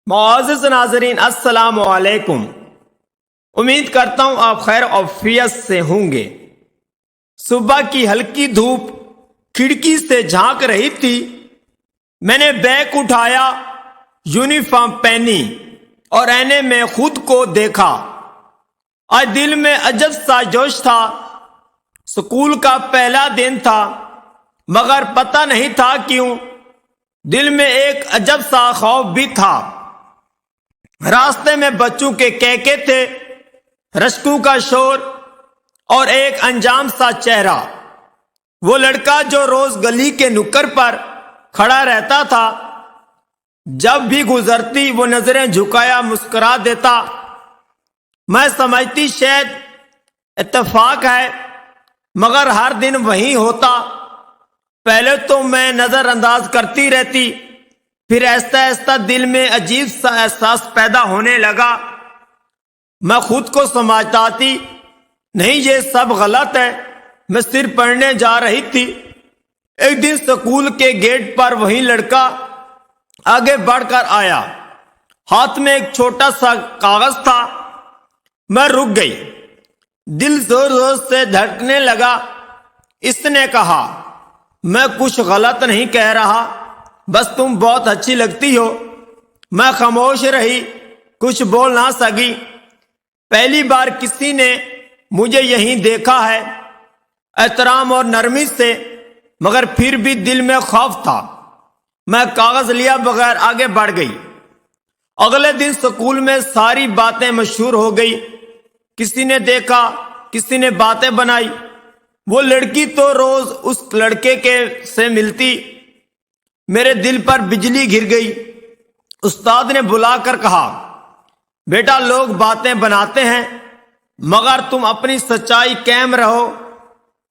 معزز ناظرین السلام علیکم۔ امید کرتا ہوں آپ خیر عافیت سے ہوں گے۔ صبح کی ہلکی دھوپ کھڑکی سے جھانک رہی تھی۔ میں نے بیگ اٹھایا، یونیفارم پہنی اور آئینے میں خود کو دیکھا۔ آج دل میں عجب سا جوش تھا۔ سکول کا پہلا دن تھا، مگر پتہ نہیں تھا کیوں دل میں ایک عجب سا خوف بھی تھا۔ راستے میں بچوں کے کہکے تھے، رشکوں کا شور اور ایک انجام سا چہرہ۔ وہ لڑکا جو روز گلی کے نکر پر کھڑا رہتا تھا، جب بھی گزرتی وہ نظریں جھکایا مسکرا دیتا۔ میں سمجھتی شاید اتفاق ہے، مگر ہر دن وہی ہوتا۔ پہلے تو میں نظر انداز کرتی رہتی، پھر آہستہ آہستہ دل میں عجیب سا احساس پیدا ہونے لگا۔ میں خود کو سمجھتا تھی نہیں یہ سب غلط ہے، میں صرف پڑھنے جا رہی تھی۔ ایک دن سکول کے گیٹ پر وہی لڑکا آگے بڑھ کر آیا، ہاتھ میں ایک چھوٹا سا کاغذ تھا۔ میں رک گئی، دل زور زور سے دھڑکنے لگا۔ اس نے کہا، میں کچھ غلط نہیں کہہ رہا، بس تم بہت اچھی لگتی ہو۔ میں خاموش رہی، کچھ بول نہ سکی۔ پہلی بار کسی نے مجھے یہیں دیکھا ہے، احترام اور نرمی سے، مگر پھر بھی دل میں خوف تھا۔ میں کاغذ لیا بغیر آگے بڑھ گئی۔ اگلے دن سکول میں ساری باتیں مشہور ہو گئی۔ کسی نے دیکھا، کسی نے باتیں بنائی۔ وہ لڑکی تو روز اس لڑکے سے ملتی۔ میرے دل پر بجلی گر گئی۔ استاد نے بلا کر کہا، بیٹا لوگ باتیں بناتے ہیں، مگر تم اپنی سچائی قائم رہو۔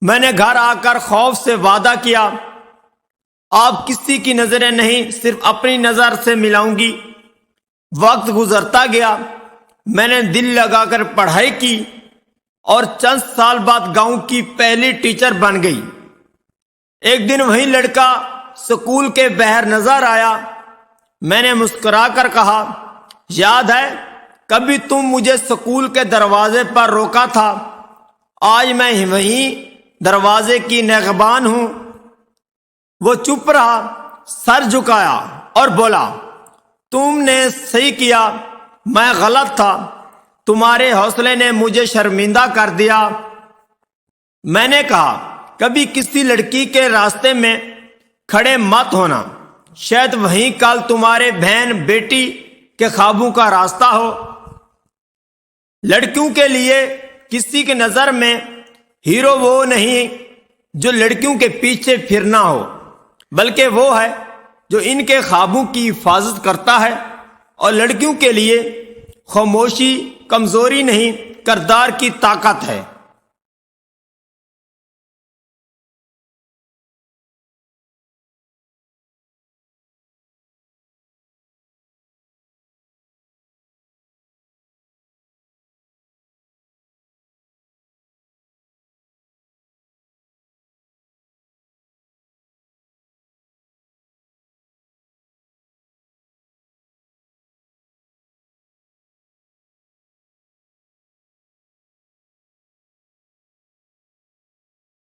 میں نے گھر آ کر خوف سے وعدہ کیا، آپ کسی کی نظریں نہیں، صرف اپنی نظر سے ملاؤں گی۔ وقت گزرتا گیا، میں نے دل لگا کر پڑھائی کی اور چند سال بعد گاؤں کی پہلی ٹیچر بن گئی۔ ایک دن وہی لڑکا سکول کے باہر نظر آیا۔ میں نے مسکرا کر کہا، یاد ہے کبھی تم مجھے سکول کے دروازے پر روکا تھا؟ آج میں وہیں دروازے کی نگہبان ہوں۔ وہ چپ رہا، سر جھکایا اور بولا، تم نے صحیح کیا، میں غلط تھا، تمہارے حوصلے نے مجھے شرمندہ کر دیا۔ میں نے کہا، کبھی کسی لڑکی کے راستے میں کھڑے مت ہونا، شاید وہیں کل تمہارے بہن بیٹی کے خوابوں کا راستہ ہو۔ لڑکیوں کے لیے کسی کی نظر میں ہیرو وہ نہیں جو لڑکیوں کے پیچھے پھرنا ہو، بلکہ وہ ہے جو ان کے خوابوں کی حفاظت کرتا ہے۔ اور لڑکیوں کے لیے خاموشی کمزوری نہیں، کردار کی طاقت ہے۔